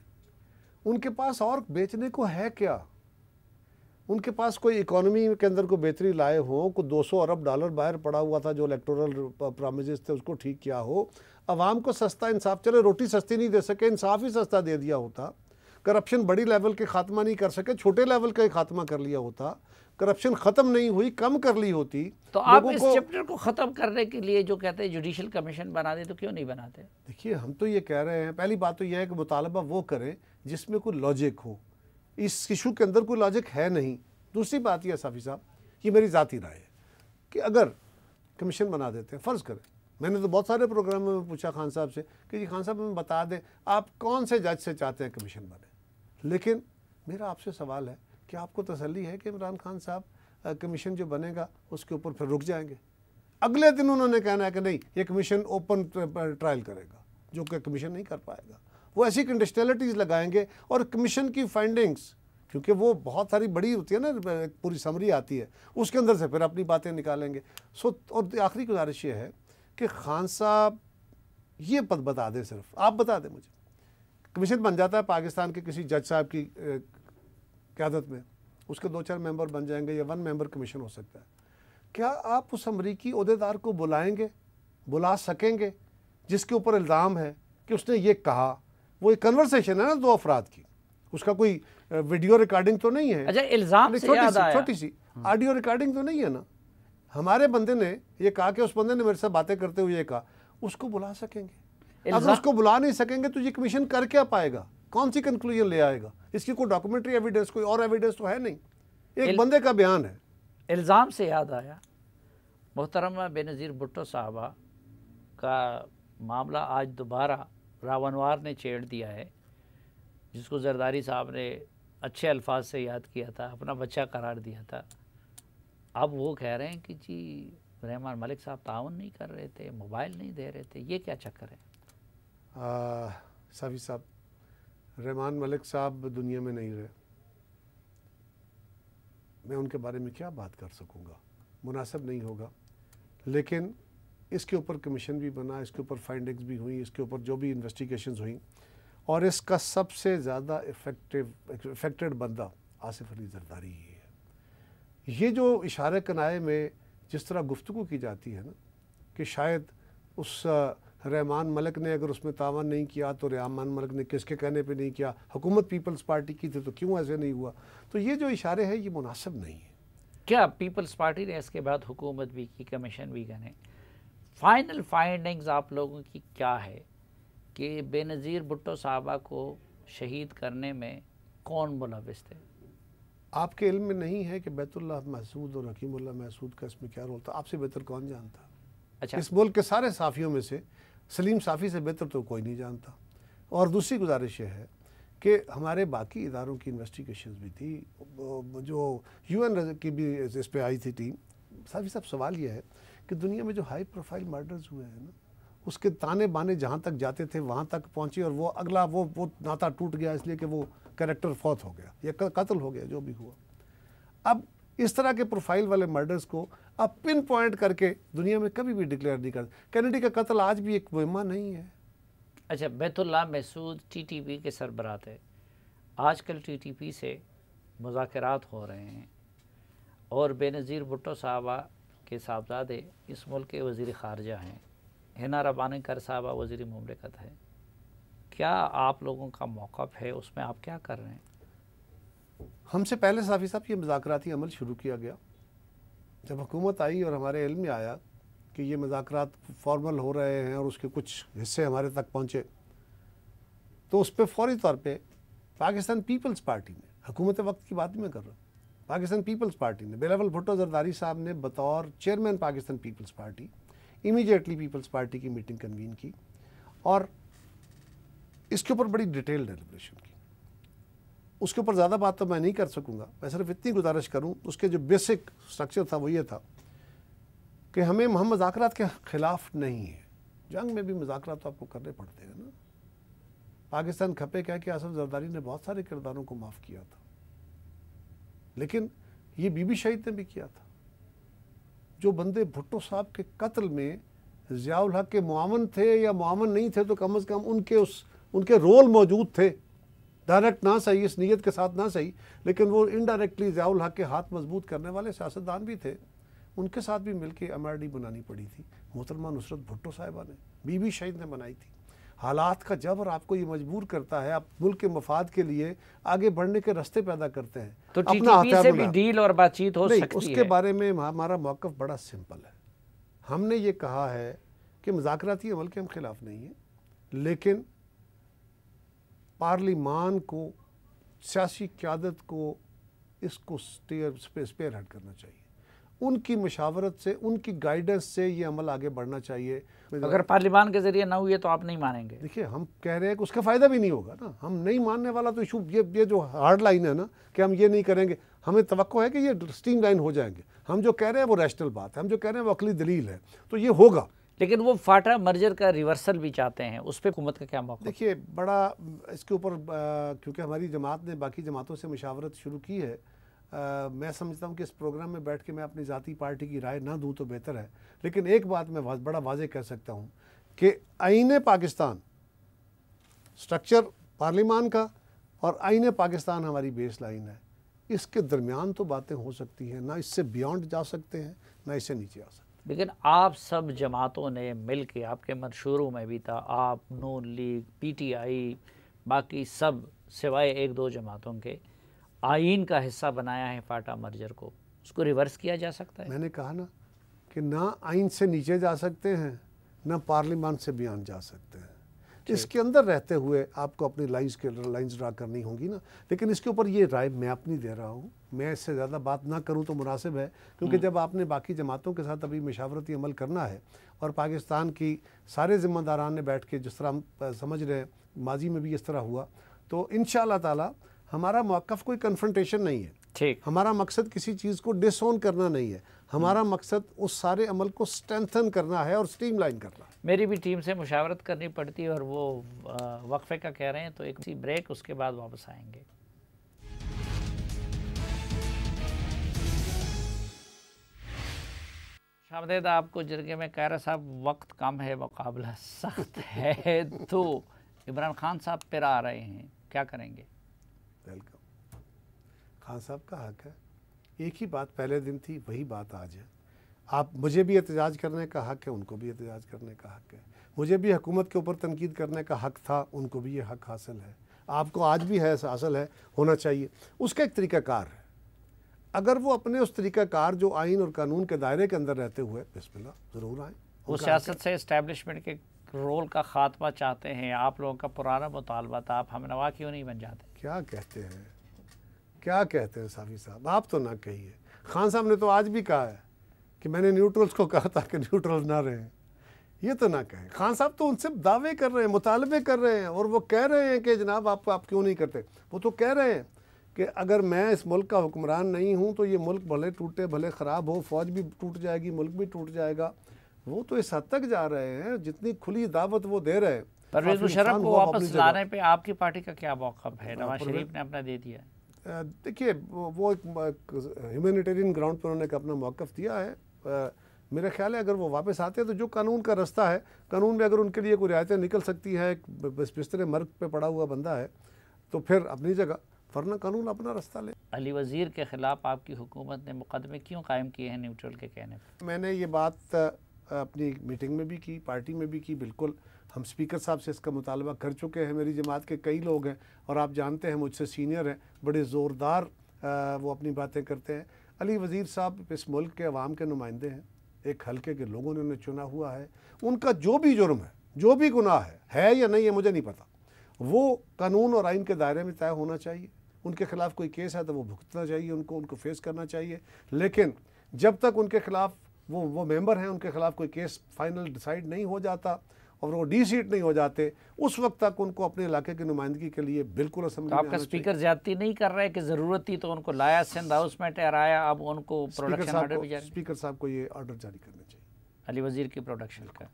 उनके पास और बेचने को है क्या? उनके पास कोई इकोनॉमी के अंदर को बेहतरी लाए हो, को 200 अरब डॉलर बाहर पड़ा हुआ था जो इलेक्टोरल प्रॉमिसेस थे उसको ठीक किया हो, अवाम को सस्ता इंसाफ, चले रोटी सस्ती नहीं दे सके, इंसाफ ही सस्ता दे दिया होता, करप्शन बड़ी लेवल के खात्मा नहीं कर सके, छोटे लेवल का ही खात्मा कर लिया होता, करप्शन ख़त्म नहीं हुई, कम कर ली होती। तो आप इस चैप्टर को ख़त्म करने के लिए जो कहते हैं जुडिशल कमीशन बना दे, तो क्यों नहीं बनाते? देखिए, हम तो ये कह रहे हैं, पहली बात तो यह है कि मुतालबा वो करें जिसमें कोई लॉजिक हो। इस इशू के अंदर कोई लॉजिक है नहीं। दूसरी बात यह साफ़ी साहब, ये मेरी ज़ाती राय है कि अगर कमीशन बना देते हैं, फ़र्ज़ करें, मैंने तो बहुत सारे प्रोग्रामों में पूछा खान साहब से कि जी खान साहब हमें बता दें आप कौन से जज से चाहते हैं कमीशन बने। लेकिन मेरा आपसे सवाल है कि आपको तसल्ली है कि इमरान खान साहब कमीशन जो बनेगा उसके ऊपर फिर रुक जाएंगे? अगले दिन उन्होंने कहना है कि नहीं, ये कमीशन ओपन ट्रायल करेगा, जो कि कमीशन नहीं कर पाएगा। वो ऐसी कंडीशनलिटीज़ लगाएंगे और कमीशन की फाइंडिंग्स, क्योंकि वो बहुत सारी बड़ी होती है ना, पूरी समरी आती है, उसके अंदर से फिर अपनी बातें निकालेंगे। और आखिरी गुजारिश ये है कि खान साहब ये पद बता दें, सिर्फ आप बता दें मुझे, कमीशन बन जाता है पाकिस्तान के किसी जज साहब की क़यादत में, उसके 2-4 मेंबर बन जाएंगे या 1 मेंबर कमीशन हो सकता है। क्या आप उस अमरीकी ओहदेदार को बुला सकेंगे जिसके ऊपर इल्ज़ाम है कि उसने ये कहा? वो एक कन्वर्सेशन है ना 2 अफराद की, उसका कोई वीडियो रिकॉर्डिंग तो नहीं है। अच्छा, इल्ज़ाम से याद आया, छोटी सी ऑडियो रिकॉर्डिंग तो नहीं है ना। हमारे बंदे ने ये कहा कि उस बंदे ने मेरे साथ बातें करते हुए ये कहा, उसको बुला सकेंगे। अगर उसको बुला नहीं सकेंगे तो ये कमीशन कर क्या पाएगा? कौन सी कंक्लूजन ले आएगा? इसकी कोई डॉक्यूमेंट्री एविडेंस, कोई और एविडेंस तो है नहीं, एक बंदे का बयान है। इल्ज़ाम से याद आया, मोहतरमा बेनज़ीर भुट्टो साहबा का मामला आज दोबारा रावणवार ने छेड़ दिया है, जिसको जरदारी साहब ने अच्छे अल्फाज से याद किया था, अपना बच्चा करार दिया था। अब वो कह रहे हैं कि जी रहमान मलिक साहब ताउन नहीं कर रहे थे, मोबाइल नहीं दे रहे थे, ये क्या चक्कर है? साफी साहब, रहमान मलिक साहब दुनिया में नहीं रहे, मैं उनके बारे में क्या बात कर सकूँगा, मुनासिब नहीं होगा। लेकिन इसके ऊपर कमीशन भी बना, इसके ऊपर फाइंडिंग्स भी हुई, इसके ऊपर जो भी इन्वेस्टिगेशंस हुई, और इसका सबसे ज़्यादा इफेक्टेड बंदा आसिफ अली जरदारी ही है। ये जो इशारे कनाए में जिस तरह गुफ्तगू की जाती है ना कि शायद उस रहमान मलिक ने अगर उसमें तावन नहीं किया तो रहमान मलिक ने किसके कहने पे नहीं किया, हुकूमत पीपल्स पार्टी की थी तो क्यों ऐसे नहीं हुआ, तो ये जो इशारे हैं ये मुनासिब नहीं है। क्या पीपल्स पार्टी ने इसके बाद हुकूमत भी की, कमीशन भी गए, फाइनल फाइंडिंग्स आप लोगों की क्या है कि बेनज़ीर भुट्टो साहबा को शहीद करने में कौन मुलविस थे? आपके इल्म में नहीं है कि बैतुल्लाह महसूद और हकीमुल्लाह महसूद का इसमें क्या रोल था? आपसे बेहतर कौन जानता? अच्छा, इस मुल्क के सारे साफ़ियों में से सलीम साफ़ी से बेहतर तो कोई नहीं जानता। और दूसरी गुजारिश ये है कि हमारे बाकी इदारों की इन्वेस्टिगेशंस भी थी, जो UN की भी इस पर आई थी टीम। साफ़ी साहब, सवाल ये है कि दुनिया में जो हाई प्रोफाइल मर्डर्स हुए हैं ना, उसके ताने बाने जहाँ तक जाते थे वहाँ तक पहुँचे, और वो अगला वो नाता टूट गया इसलिए कि वो कैरेक्टर फौत हो गया या कत्ल हो गया, जो भी हुआ। अब इस तरह के प्रोफाइल वाले मर्डर्स को अब पिन पॉइंट करके दुनिया में कभी भी डिक्लेयर नहीं करते। कैनेडी का कत्ल आज भी एक मुहिम्मा नहीं है। अच्छा, बैतुल्लाह महसूद TTP के सरबराह थे, आजकल TTP से मुज़ाकरात हो रहे हैं, और बेनज़ीर भुट्टो साहबा के साहबजादे इस मुल्क के वज़ीर ख़ारजा हैं, हिना रब्बानी कर साहबा वज़ीर मुमलिकत है। क्या आप लोगों का मौक़िफ़ है, उसमें आप क्या कर रहे हैं? हमसे पहले साफ़ी साहब ये मुज़ाकराती अमल शुरू किया गया। जब हुकूमत आई और हमारे इल्म में आया कि ये मुज़ाकरात फॉर्मल हो रहे हैं और उसके कुछ हिस्से हमारे तक पहुँचे, तो उस पर फ़ौरी तौर पे पाकिस्तान पीपल्स पार्टी ने, हुकूमत वक्त की बात मैं कर रहा हूँ, पाकिस्तान पीपल्स पार्टी ने बिलावल भुट्टो जरदारी साहब ने बतौर chairman Pakistan Peoples Party immediately Peoples Party की मीटिंग कन्वीन की और इसके ऊपर बड़ी डिटेल डेलिब्रेशन की। उसके ऊपर ज़्यादा बात तो मैं नहीं कर सकूँगा, मैं सिर्फ इतनी गुजारिश करूँ, उसके जो बेसिक स्ट्रक्चर था वो ये था कि हम मुज़ाकरात के ख़िलाफ़ नहीं है। जंग में भी मुज़ाकरात तो आपको करने पड़ते हैं ना। पाकिस्तान खपे क्या कि आसिफ जरदारी ने बहुत सारे किरदारों को माफ़ किया था, लेकिन ये बीबी शहीद ने भी किया था। जो बंदे भुट्टो साहब के कत्ल में ज़ियाउल हक के मुआवन थे या मुआवन नहीं थे तो कम से कम उनके रोल मौजूद थे, डायरेक्ट ना सही, इस नीयत के साथ ना सही, लेकिन वो इनडायरेक्टली ज़ियाउल हक के हाथ मजबूत करने वाले सियासतदान भी थे, उनके साथ भी मिलके MRD बनानी पड़ी थी। मोहतरमा नुसरत भुट्टो साहिबा ने, बीबी शहीद ने बनाई थी। हालात का जबर आपको ये मजबूर करता है, आप मुल्क के मफाद के लिए आगे बढ़ने के रास्ते पैदा करते हैं, तो TTP से भी डील और बातचीत हो सकती है। उसके बारे में हमारा मौक़िफ़ बड़ा सिंपल है। हमने ये कहा है कि मुज़ाकराती अमल के हम खिलाफ नहीं हैं, लेकिन पार्लिमान को, सियासी क़यादत को इसको स्पेयर हेड करना चाहिए। उनकी मशावरत से, उनकी गाइडेंस से ये अमल आगे बढ़ना चाहिए। अगर पार्लिमान के ज़रिए ना हुए तो आप नहीं मानेंगे? देखिए, हम कह रहे हैं कि उसका फ़ायदा भी नहीं होगा ना। हम नहीं मानने वाला तो इशू ये जो हार्ड लाइन है ना कि हम ये नहीं करेंगे, हमें तवक्को है कि ये स्ट्रीम लाइन हो जाएंगे। हम जो कह रहे हैं वो रैशनल बात है, हम जो कह रहे हैं वो अकली दलील है, तो ये होगा। लेकिन वो फाटा मर्जर का रिवर्सल भी चाहते हैं, उस पर हुकूमत का क्या मौक़िफ़? देखिए, बड़ा इसके ऊपर क्योंकि हमारी जमात ने बाकी जमातों से मशावरत शुरू की है, मैं समझता हूँ कि इस प्रोग्राम में बैठ के मैं अपनी ज़ाती पार्टी की राय ना दूँ तो बेहतर है। लेकिन एक बात मैं बड़ा वाज़ेह कह सकता हूँ कि आईन पाकिस्तान, स्ट्रक्चर पार्लिमान का और आईन पाकिस्तान हमारी बेस लाइन है, इसके दरमियान तो बातें हो सकती हैं, ना इससे बियॉन्ड जा सकते हैं, ना इससे नीचे आ सकते हैं। लेकिन आप सब जमातों ने मिल के, आपके मंशूरों में भी था, आप, नून लीग, PTI, बाकी सब सिवाय एक दो जमातों के, आइन का हिस्सा बनाया है फाटा मर्जर को, उसको रिवर्स किया जा सकता है? मैंने कहा ना कि ना आइन से नीचे जा सकते हैं, ना पार्लिमान से बियॉन्ड जा सकते हैं। इसके अंदर रहते हुए आपको अपनी लाइंस ड्रा करनी होंगी ना। लेकिन इसके ऊपर ये राय मैं अपनी दे रहा हूँ, मैं इससे ज़्यादा बात ना करूँ तो मुनासिब है, क्योंकि जब आपने बाकी जमातों के साथ अभी मशावरती अमल करना है और पाकिस्तान की सारे ज़िम्मेदारान ने बैठ के जिस तरह हम समझ रहे हैं माजी में भी इस तरह हुआ, तो इंशाअल्लाह ताला हमारा मौक़िफ़ कोई कन्फ्रंटेशन नहीं है। ठीक, हमारा मकसद किसी चीज़ को डिसओन करना नहीं है, हमारा मकसद उस सारे अमल को स्ट्रेंथन करना है और स्ट्रीमलाइन करना है। मेरी भी टीम से मुशावरत करनी पड़ती है और वो वक्फे का कह रहे हैं, तो एक सी ब्रेक, उसके बाद वापस आएंगे। शामदेद आपको जरगे में कह रहा साहब वक्त कम है, मुकाबला सख्त है, तो इमरान खान साहब फिर आ रहे हैं, क्या करेंगे? वेलकम। खान साहब का हक है, एक ही बात पहले दिन थी वही बात आज है। आप मुझे भी एहतजाज करने का हक है, उनको भी एहतजाज करने का हक है। मुझे भी हुकूमत के ऊपर तनकीद करने का हक था, उनको भी ये हक हासिल है। आपको आज भी है, हासिल है, होना चाहिए। उसका एक तरीक़ाकार है, अगर वो अपने उस तरीक़ाकार जो आइन और कानून के दायरे के अंदर रहते हुए बिस्मिल्लाह ज़रूर आए। वो सियासत से इस्टेब्लिशमेंट के रोल का खात्मा चाहते हैं, आप लोगों का पुराना मुतालबा था, आप हमनवा क्यों नहीं बन जाते? क्या कहते हैं, क्या कहते हैं साफ़ी साहब, आप तो ना कहिए। खान साहब ने तो आज भी कहा है कि मैंने न्यूट्रल्स को कहा था कि न्यूट्रल ना रहें, ये तो ना कहें। खान साहब तो उनसे दावे कर रहे हैं, मुतालबे कर रहे हैं, और वो कह रहे हैं कि जनाब आप क्यों नहीं करते। वो तो कह रहे हैं कि अगर मैं इस मुल्क का हुक्मरान नहीं हूँ तो ये मुल्क भले टूटे भले ख़राब हो, फ़ौज भी टूट जाएगी, मुल्क भी टूट जाएगा। वो तो इस हद तक जा रहे हैं, जितनी खुली दावत वो दे रहे हैं। परवेज़ मुशर्रफ को वापस लाने पे आपकी पार्टी का क्या मौक़िफ़ है? नवाज शरीफ ने अपना दे दिया। देखिए वो एक ह्यूमैनिटेरियन ग्राउंड पर उन्होंने अपना मौक़िफ़ दिया है। मेरा ख्याल है अगर वो वापस आते हैं तो जो कानून का रास्ता है, कानून में अगर उनके लिए कोई रियायतें निकल सकती है, बिस्तरे मर्ग पे पड़ा हुआ बंदा है तो फिर अपनी जगह, वरना कानून अपना रास्ता ले। अली वज़ीर के ख़िलाफ़ आपकी हुकूमत ने मुकदमे क्यों कायम किए हैं न्यूट्रल के कहने पर? मैंने ये बात अपनी मीटिंग में भी की, पार्टी में भी की। बिल्कुल हम स्पीकर साहब से इसका मुतालबा कर चुके हैं, मेरी जमात के कई लोग हैं और आप जानते हैं मुझसे सीनियर हैं, बड़े ज़ोरदार वो अपनी बातें करते हैं। अली वज़ीर साहब इस मुल्क के अवाम के नुमाइंदे हैं, एक हल्के के लोगों ने उन्हें चुना हुआ है। उनका जो भी जुर्म है, जो भी गुनाह है या नहीं है मुझे नहीं पता, वो कानून और आइन के दायरे में तय होना चाहिए। उनके ख़िलाफ़ कोई केस है तो वो भुगतना चाहिए, उनको फेस करना चाहिए। लेकिन जब तक उनके ख़िलाफ़ वो मेंबर हैं, उनके ख़िलाफ़ कोई केस फाइनल डिसाइड नहीं हो जाता और वो डी सीट नहीं हो जाते, उस वक्त तक उनको अपने इलाके की नुमाइंदगी के लिए बिल्कुल असेंबली में आपका स्पीकर ज्यादती नहीं कर रहा है कि ज़रूरत थी तो उनको लाया, सिंध हाउस में ठहराया, अब उनको प्रोडक्शन ऑर्डर भी जारी? स्पीकर साहब को ये ऑर्डर जारी करना चाहिए, अली वज़ीर की प्रोडक्शन का।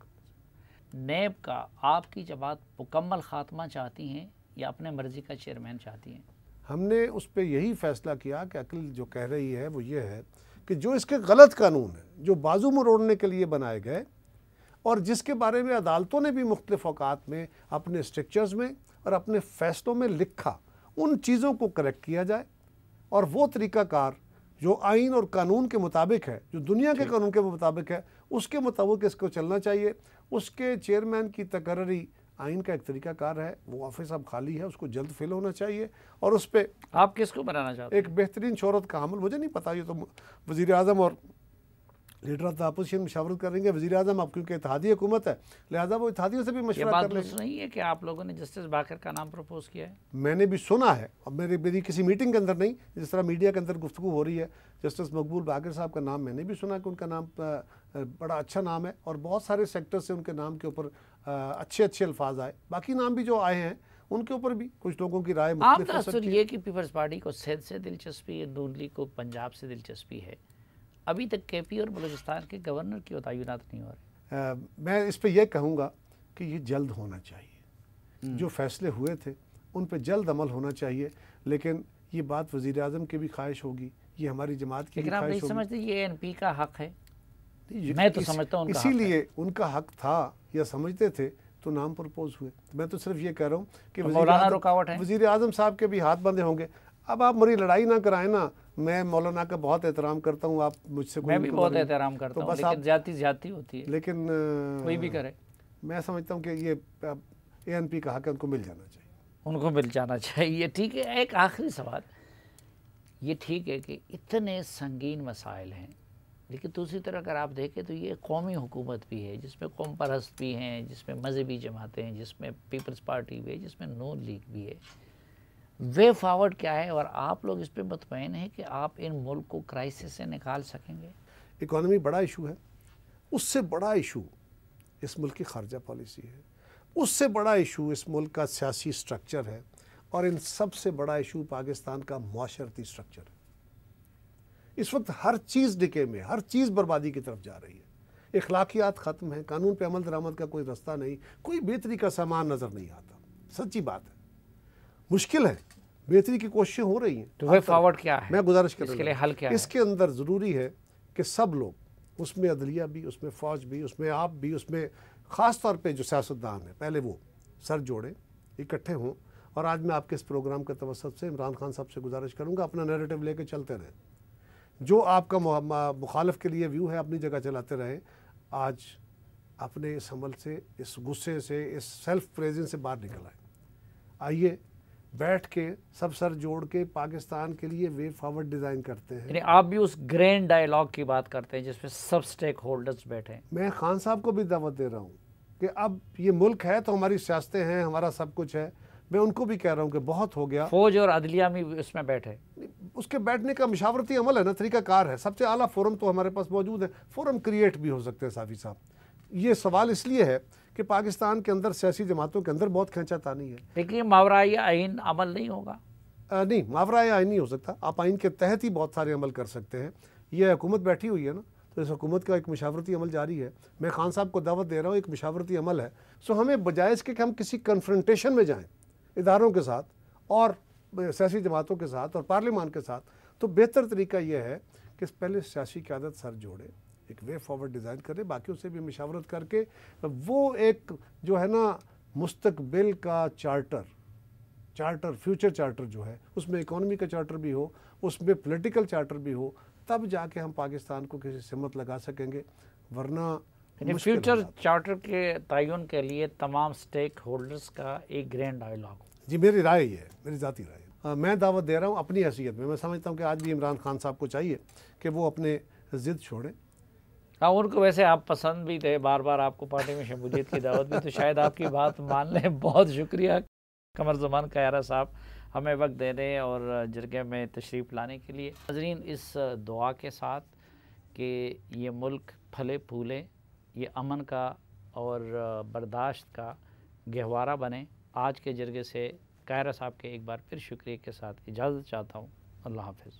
नेब का आपकी जमात मुकम्मल खात्मा चाहती हैं या अपने मर्ज़ी का चेयरमैन चाहती हैं? हमने उस पर यही फ़ैसला किया कि अकल जो कह रही है वो ये है कि जो इसके गलत कानून हैं, जो बाजू मरोड़ने के लिए बनाए गए और जिसके बारे में अदालतों ने भी मुख्तलिफ औकात में अपने स्ट्रक्चर्स में और अपने फ़ैसलों में लिखा, उन चीज़ों को करेक्ट किया जाए और वो तरीक़ाकार जो आइन और कानून के मुताबिक है, जो दुनिया के कानून के मुताबिक है, उसके मुताबिक इसको चलना चाहिए। उसके चेयरमैन की तकर्री आइन का एक तरीक़ाकार है, वो ऑफिस अब खाली है, उसको जल्द फिल होना चाहिए और उस पर आप किसको बनाना चाहते हैं? एक बेहतरीन शोहरत का अमल, मुझे नहीं पता, ये तो वज़ीर आज़म और लीडर ऑफ द अपोजिशन मशावरत करेंगे। वज़ीर आज़म अब क्योंकि इत्तेहादी हुकूमत है, लिहाजा वो इत्तेहादियों से भी मशवरा कर लेंगे। नहीं है कि आप लोगों ने जस्टिस बाकर का नाम प्रपोज किया है? मैंने भी सुना है, अब मेरी किसी मीटिंग के अंदर नहीं, जिस तरह मीडिया के अंदर गुफ्तगू हो रही है, जस्टिस मकबूल बाकर साहब का नाम मैंने भी सुना कि उनका नाम बड़ा अच्छा नाम है और बहुत सारे सेक्टर से उनके नाम के ऊपर अच्छे अच्छे अल्फाज आए। बाकी नाम भी जो आए हैं उनके ऊपर भी कुछ लोगों की राय मुख्तलिफ हो सकती है। ये कि पीपल्स पार्टी को सिंध से दिलचस्पी है, नून लीग को पंजाब से दिलचस्पी है, अभी तक केपी और बलूचिस्तान के गवर्नर की तयनात नहीं हो रहे। मैं इस पर यह कहूँगा कि ये जल्द होना चाहिए, जो फैसले हुए थे उन पर जल्द अमल होना चाहिए। लेकिन ये बात वज़ीर आज़म की भी ख्वाहिश होगी, ये हमारी जमात की भी ख्वाहिश होगी। लेकिन आप नहीं समझते ये एनपी का हक है? मैं तो समझता हूँ इसीलिए उनका हक था या समझते थे तो नाम प्रपोज हुए। मैं तो सिर्फ ये कह रहा हूँ कि वज़ीर आज़म साहब के भी हाथ बंधे होंगे। अब आप मेरी लड़ाई ना कराएं ना, मैं मौलाना का बहुत एहतराम करता हूँ, आप मुझसे मैं भी बहुत एहतराम करता हूँ, लेकिन ज्यादती होती है, लेकिन कोई भी करे। मैं समझता हूँ कि ये ANP का हक है, उनको मिल जाना चाहिए, उनको मिल जाना चाहिए। ठीक है, एक आखिरी सवाल, ये ठीक है कि इतने संगीन मसाइल हैं लेकिन दूसरी तरह अगर आप देखें तो ये कौमी हुकूमत भी है, जिसमें कौम परस्त भी हैं, जिसमें मजहबी जमातें हैं, जिसमें पीपल्स पार्टी भी है, जिसमें नून लीग भी है। वे फॉरवर्ड क्या है और आप लोग इस पर मुतमईन हैं कि आप इन मुल्क को क्राइसिस से निकाल सकेंगे? इकॉनमी बड़ा इशू है, उससे बड़ा इशू इस मुल्क की खारजा पॉलिसी है, उससे बड़ा इशू इस मुल्क का सियासी स्ट्रक्चर है, और इन सबसे बड़ा इशू पाकिस्तान का माशरती स्ट्रक्चर है। इस वक्त हर चीज़ डिके में, हर चीज़ बर्बादी की तरफ जा रही है। इखलाकियात ख़त्म है, कानून पे अमल दरामद का कोई रास्ता नहीं, कोई बेहतरी का सामान नज़र नहीं आता। सच्ची बात है, मुश्किल है, बेहतरी की कोशिशें हो रही हैं। तो वे फॉरवर्ड क्या है? मैं गुजारिश कर इसके लिए हल क्या है? इसके अंदर ज़रूरी है कि सब लोग, उसमें अदलिया भी, उसमें फ़ौज भी, उसमें आप भी, उसमें ख़ास तौर पे जो सियासतदान है, पहले वो सर जोड़ें, इकट्ठे हों। और आज मैं आपके इस प्रोग्राम के तवस्सुत से इमरान खान साहब से गुजारिश करूँगा, अपना नैरेटिव लेके चलते रहें। जो आपका मुखालिफ के लिए व्यू है, अपनी जगह चलाते रहें। आज अपने इस अमल से, इस गुस्से से, इस सेल्फ प्रेजेंस से बाहर निकल आए। आइए बैठ के सब सर जोड़ के पाकिस्तान के लिए वे फॉरवर्ड डिज़ाइन करते हैं। यानी आप भी उस ग्रैंड डायलॉग की बात करते हैं जिसमें सब स्टेक होल्डर्स बैठे हैं। मैं खान साहब को भी दावत दे रहा हूँ कि अब ये मुल्क है तो हमारी सियासतें हैं, हमारा सब कुछ है। मैं उनको भी कह रहा हूँ कि बहुत हो गया। फौज और अदलिया में उसमें बैठे, उसके बैठने का मशावरती अमल है ना, तरीक़ाकार है। सबसे आला फोरम तो हमारे पास मौजूद है, फोरम क्रिएट भी हो सकते हैं। साफ़ी साहब, ये सवाल इसलिए है कि पाकिस्तान के अंदर सियासी जमातों के अंदर बहुत खींचातानी है। लेकिन मावराई आइन अमल नहीं होगा। नहीं, मावराई आइन नहीं हो सकता। आप आइन के तहत ही बहुत सारे अमल कर सकते हैं। ये हुकूमत बैठी हुई है ना, तो इस हुकूमत का एक मशावरती अमल जारी है। मैं खान साहब को दावत दे रहा हूँ, एक मशावरती अमल है। सो हमें बजाय इसके कि हम किसी कन्फ्रंटेशन में जाएँ इदारों के साथ और सियासी जमातों के साथ और पार्लियामान के साथ, तो बेहतर तरीका यह है कि पहले सियासी क़यादत सर जोड़े, एक वे फॉरवर्ड डिज़ाइन करें, बाकियों से भी मशावरत करके वो एक जो है ना मुस्तकबिल का चार्टर, फ्यूचर चार्टर जो है, उसमें इकॉनमी का चार्टर भी हो, उसमें पॉलिटिकल चार्टर भी हो, तब जाके हम पाकिस्तान को किसी सिमत लगा सकेंगे। वरना फ्यूचर चार्टर के तयन के लिए तमाम स्टेक होल्डर्स का एक ग्रैंड डायलॉग। जी, मेरी राय ये है, मेरी ज़ाती राय है। मैं दावत दे रहा हूँ अपनी हैसियत में। मैं समझता हूँ कि आज भी इमरान खान साहब को चाहिए कि वो अपने ज़िद छोड़ें। हाँ, उनको वैसे आप पसंद भी थे, बार बार आपको पार्टी में शमूलियत की दावत भी, तो शायद आपकी बात मान लें। बहुत शुक्रिया कमर ज़मान कायरा साहब, हमें वक्त देने और जरगे में तशरीफ़ लाने के लिए। नाज़रीन, इस दुआ के साथ कि ये मुल्क फले फूले, ये अमन का और बर्दाश्त का गहवारा बने, आज के जरगे से कायरा साहब के एक बार फिर शुक्रिया के साथ इजाज़त चाहता हूँ। अल्लाह हाफ़िज़।